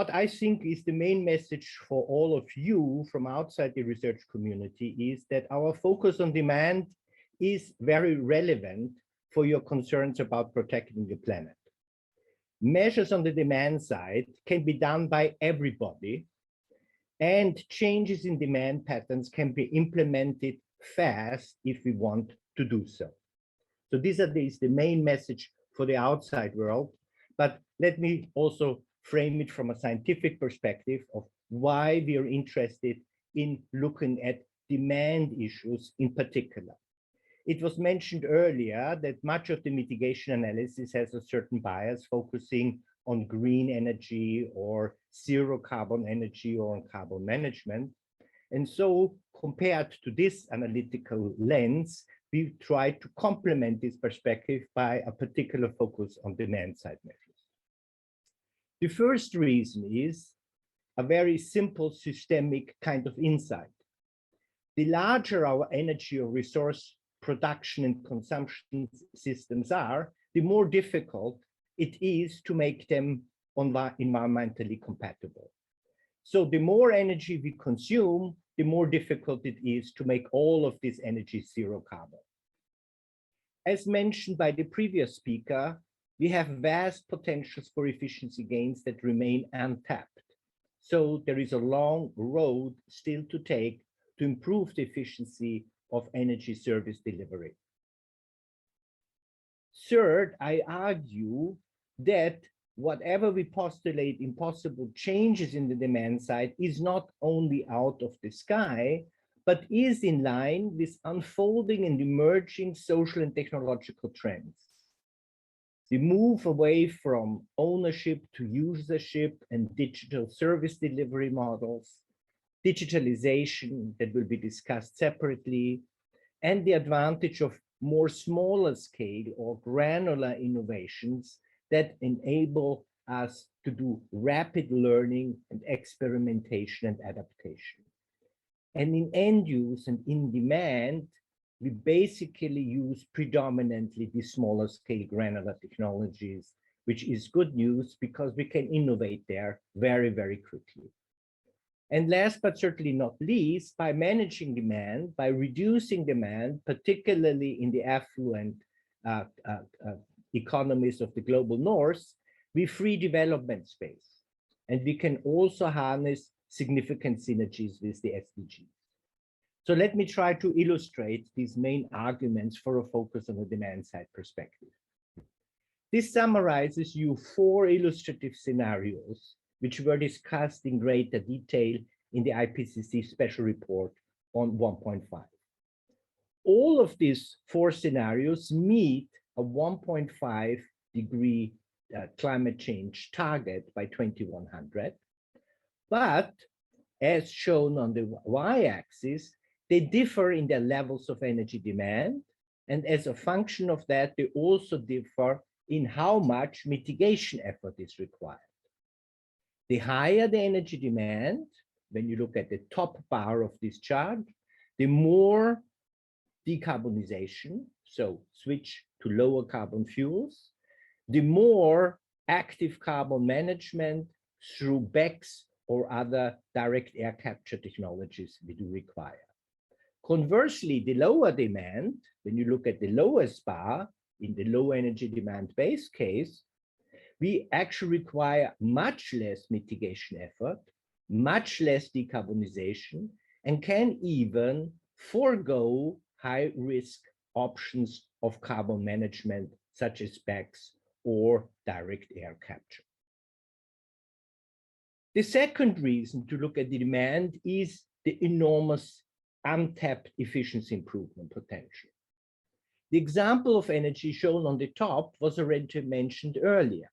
what I think is the main message for all of you from outside the research community is that our focus on demand is very relevant for your concerns about protecting the planet. Measures on the demand side can be done by everybody, and changes in demand patterns can be implemented fast if we want to do so. So this is the main message for the outside world, but let me also frame it from a scientific perspective of why we are interested in looking at demand issues in particular. It was mentioned earlier that much of the mitigation analysis has a certain bias focusing on green energy or zero carbon energy or on carbon management. And so compared to this analytical lens, we try to complement this perspective by a particular focus on demand side measures. The first reason is a very simple systemic kind of insight. The larger our energy or resource production and consumption systems are, the more difficult it is to make them environmentally compatible. So the more energy we consume, the more difficult it is to make all of this energy zero carbon. As mentioned by the previous speaker, we have vast potentials for efficiency gains that remain untapped. So there is a long road still to take to improve the efficiency of energy service delivery. Third, I argue that whatever we postulate in possible changes in the demand side is not only out of the sky, but is in line with unfolding and emerging social and technological trends. The move away from ownership to usership and digital service delivery models, digitalization that will be discussed separately, and the advantage of more smaller scale or granular innovations that enable us to do rapid learning and experimentation and adaptation. And in end use and in demand, we basically use predominantly the smaller scale granular technologies, which is good news because we can innovate there very, very quickly. And last but certainly not least, by managing demand, by reducing demand, particularly in the affluent economies of the global north, we free development space. And we can also harness significant synergies with the SDGs. So let me try to illustrate these main arguments for a focus on the demand side perspective. This summarizes you 4 illustrative scenarios which were discussed in greater detail in the IPCC special report on 1.5. All of these 4 scenarios meet a 1.5 degree climate change target by 2100, but as shown on the y-axis, they differ in their levels of energy demand, and as a function of that, they also differ in how much mitigation effort is required. The higher the energy demand, when you look at the top bar of this chart, the more decarbonization, so switch to lower carbon fuels, the more active carbon management through BECCS or other direct air capture technologies we do require. Conversely, the lower demand, when you look at the lowest bar in the low energy demand base case, we actually require much less mitigation effort, much less decarbonization, and can even forego high risk options of carbon management, such as BECCS or direct air capture. The second reason to look at the demand is the enormous untapped efficiency improvement potential. The example of energy shown on the top was already mentioned earlier.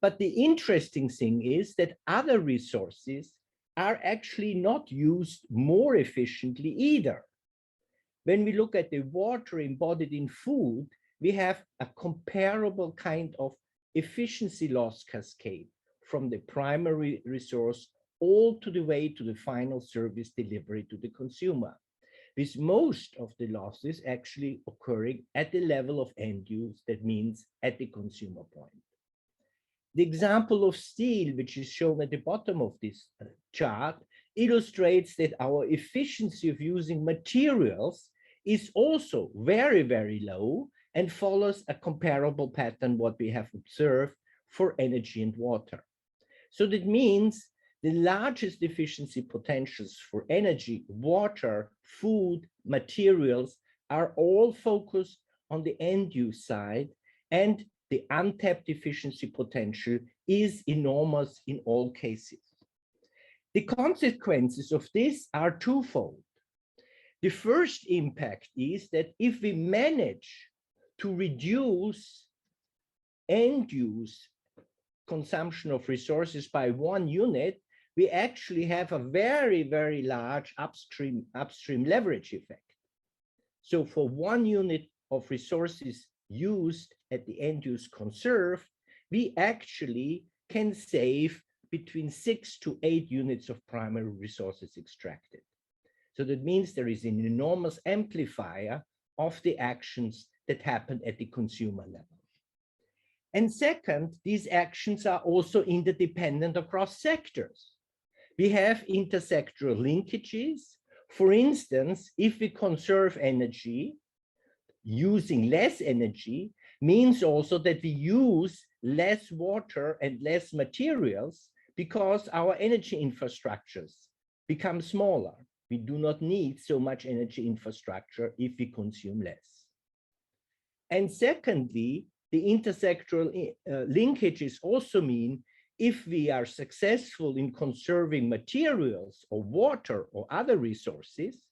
But the interesting thing is that other resources are actually not used more efficiently either. When we look at the water embodied in food, we have a comparable kind of efficiency loss cascade from the primary resource all to the way to the final service delivery to the consumer, with most of the losses actually occurring at the level of end use, that means at the consumer point. The example of steel, which is shown at the bottom of this chart, illustrates that our efficiency of using materials is also very, very low and follows a comparable pattern what we have observed for energy and water. So that means the largest efficiency potentials for energy, water, food, materials are all focused on the end use side, and the untapped efficiency potential is enormous in all cases. The consequences of this are twofold. The first impact is that if we manage to reduce end use consumption of resources by 1 unit, we actually have a very, very large upstream leverage effect. So for 1 unit of resources used at the end use conserved, we actually can save between 6 to 8 units of primary resources extracted. So that means there is an enormous amplifier of the actions that happen at the consumer level. And second, these actions are also interdependent across sectors. We have intersectoral linkages. For instance, if we conserve energy, using less energy means also that we use less water and less materials because our energy infrastructures become smaller. We do not need so much energy infrastructure if we consume less. And secondly, the intersectoral linkages also mean if we are successful in conserving materials or water or other resources,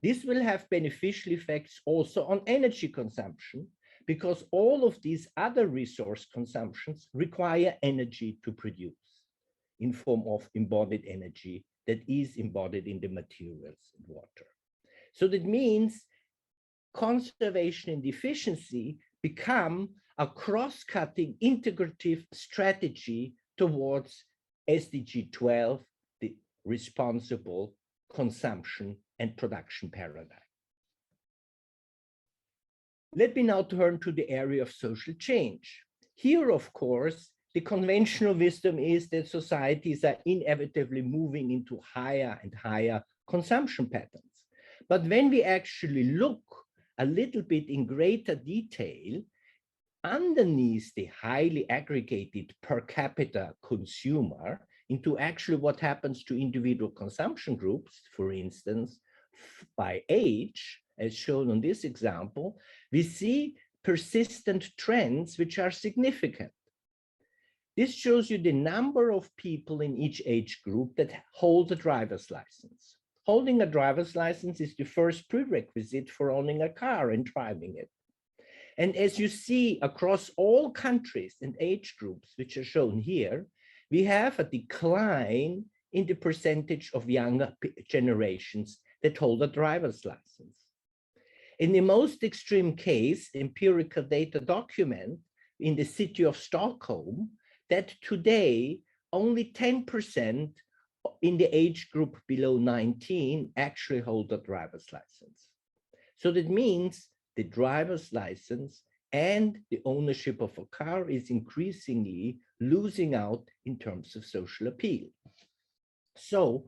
this will have beneficial effects also on energy consumption, because all of these other resource consumptions require energy to produce in form of embodied energy that is embodied in the materials and water. So that means conservation and efficiency become a cross-cutting integrative strategy towards SDG 12, the responsible consumption and production paradigm. Let me now turn to the area of social change. Here, of course, the conventional wisdom is that societies are inevitably moving into higher and higher consumption patterns. But when we actually look a little bit in greater detail, underneath the highly aggregated per capita consumer into actually what happens to individual consumption groups, for instance, by age, as shown on this example, we see persistent trends which are significant. This shows you the number of people in each age group that hold a driver's license. Holding a driver's license is the first prerequisite for owning a car and driving it. And as you see across all countries and age groups, which are shown here, we have a decline in the percentage of younger generations that hold a driver's license. In the most extreme case, empirical data document in the city of Stockholm that today only 10% in the age group below 19 actually hold a driver's license. So that means the driver's license and the ownership of a car is increasingly losing out in terms of social appeal. So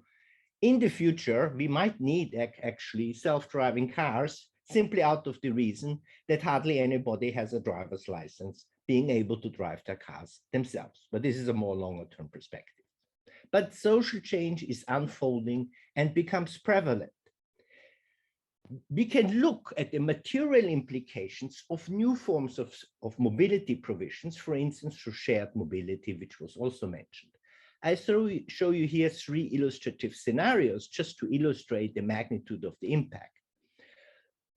in the future, we might need actually self-driving cars simply out of the reason that hardly anybody has a driver's license being able to drive their cars themselves. But this is a more longer-term perspective. But social change is unfolding and becomes prevalent. We can look at the material implications of new forms of mobility provisions, for instance, for shared mobility, which was also mentioned. I show you here 3 illustrative scenarios just to illustrate the magnitude of the impact.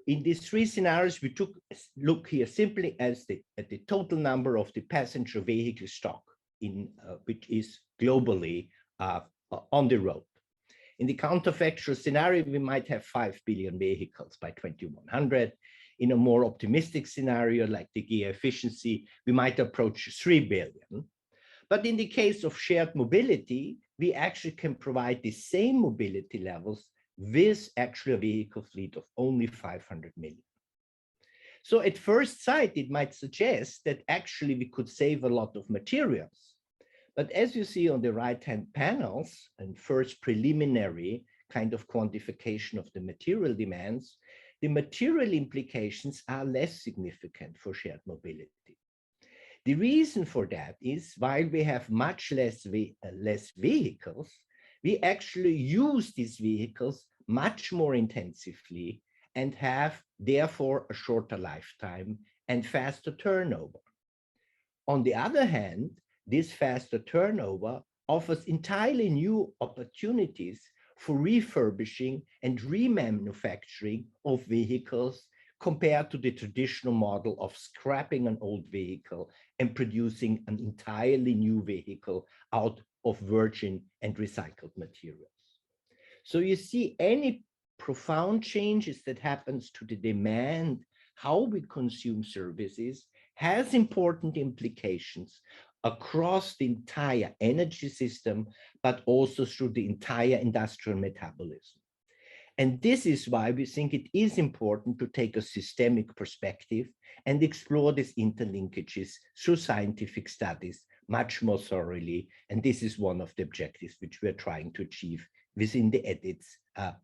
In these 3 scenarios, we look here simply at the total number of the passenger vehicle stock which is globally on the road. In the counterfactual scenario, we might have 5 billion vehicles by 2100. In a more optimistic scenario, like the gear efficiency, we might approach 3 billion. But in the case of shared mobility, we actually can provide the same mobility levels with actually a vehicle fleet of only 500 million. So at first sight, it might suggest that actually we could save a lot of materials. But as you see on the right-hand panels, and first preliminary kind of quantification of the material demands, the material implications are less significant for shared mobility. The reason for that is while we have much less vehicles, we actually use these vehicles much more intensively and have therefore a shorter lifetime and faster turnover. On the other hand, this faster turnover offers entirely new opportunities for refurbishing and remanufacturing of vehicles compared to the traditional model of scrapping an old vehicle and producing an entirely new vehicle out of virgin and recycled materials. So you see, any profound changes that happens to the demand, how we consume services, has important implications across the entire energy system, but also through the entire industrial metabolism. And this is why we think it is important to take a systemic perspective and explore these interlinkages through scientific studies much more thoroughly. And this is one of the objectives which we're trying to achieve within the EDITS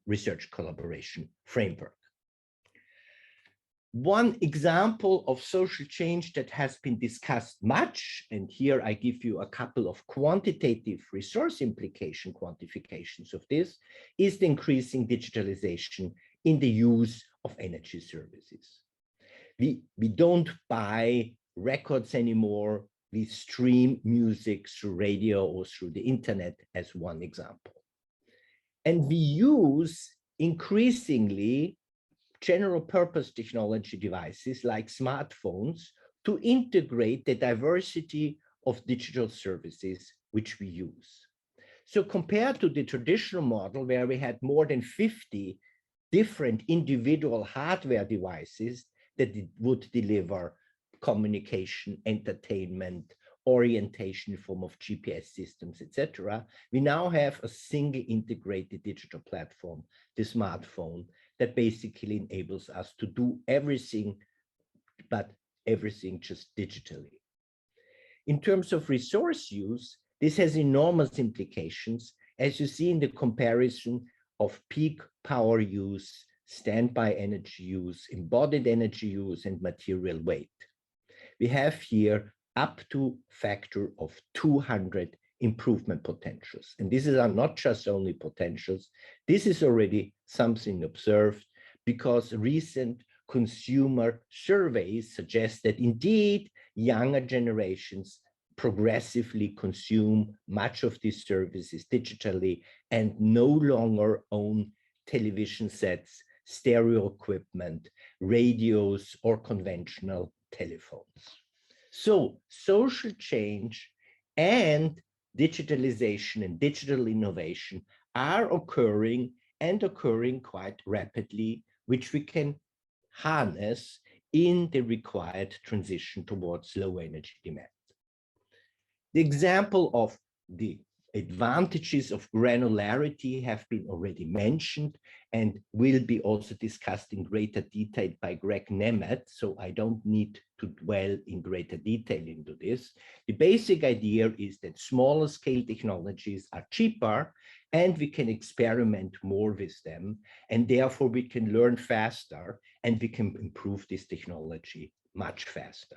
research collaboration framework. One example of social change that has been discussed much, and here I give you a couple of quantitative resource implication quantifications of this, is the increasing digitalization in the use of energy services. We don't buy records anymore, we stream music through radio or through the internet as one example. And we use increasingly general purpose technology devices like smartphones to integrate the diversity of digital services which we use. So compared to the traditional model where we had more than 50 different individual hardware devices that would deliver communication, entertainment, orientation in form of GPS systems, etc., we now have a single integrated digital platform, the smartphone, that basically enables us to do everything, but everything just digitally. In terms of resource use, this has enormous implications, as you see in the comparison of peak power use, standby energy use, embodied energy use, and material weight. We have here up to factor of 200 improvement potentials. And these are not just only potentials, this is already something observed because recent consumer surveys suggest that indeed younger generations progressively consume much of these services digitally and no longer own television sets, stereo equipment, radios, or conventional telephones. So social change and digitalization and digital innovation are occurring and occurring quite rapidly, which we can harness in the required transition towards low energy demand. The example of the advantages of granularity have been already mentioned and will be also discussed in greater detail by Greg Nemeth, so I don't need to dwell in greater detail into this. The basic idea is that smaller scale technologies are cheaper and we can experiment more with them, and therefore we can learn faster and we can improve this technology much faster.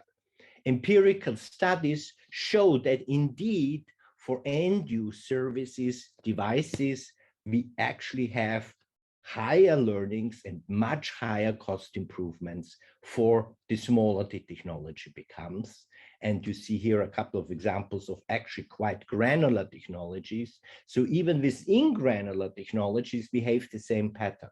Empirical studies show that indeed for end-use services, devices, we actually have higher learnings and much higher cost improvements for the smaller the technology becomes. And you see here a couple of examples of actually quite granular technologies. So even within granular technologies, we have the same pattern.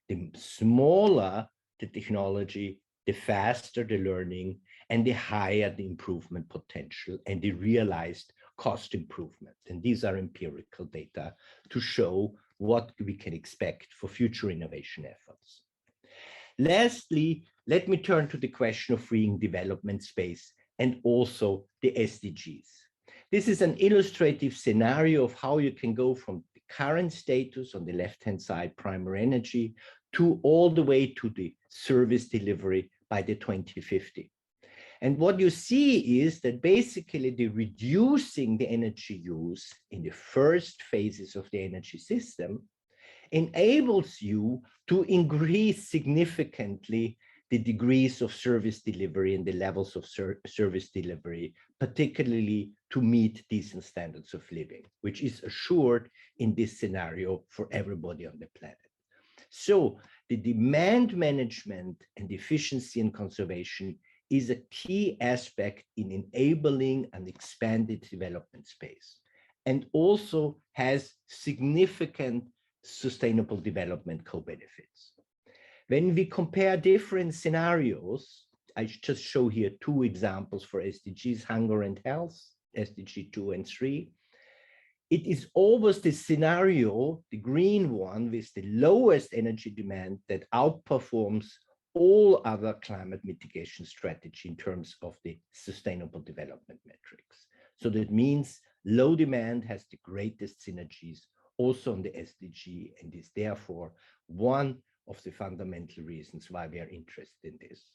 The smaller the technology, the faster the learning, and the higher the improvement potential and the realized cost improvement. And these are empirical data to show what we can expect for future innovation efforts. Lastly, let me turn to the question of freeing development space and also the SDGs. This is an illustrative scenario of how you can go from the current status on the left-hand side, primary energy, to all the way to the service delivery by the 2050. And what you see is that basically the reducing the energy use in the first phases of the energy system enables you to increase significantly the degrees of service delivery and the levels of service delivery, particularly to meet decent standards of living, which is assured in this scenario for everybody on the planet. So the demand management and efficiency and conservation is a key aspect in enabling an expanded development space, and also has significant sustainable development co-benefits. When we compare different scenarios, I just show here two examples for SDGs, hunger and health, SDG 2 and 3. It is always the scenario, the green one, with the lowest energy demand that outperforms all other climate mitigation strategy in terms of the sustainable development metrics. So that means low demand has the greatest synergies also on the SDG, and is therefore one of the fundamental reasons why we are interested in this.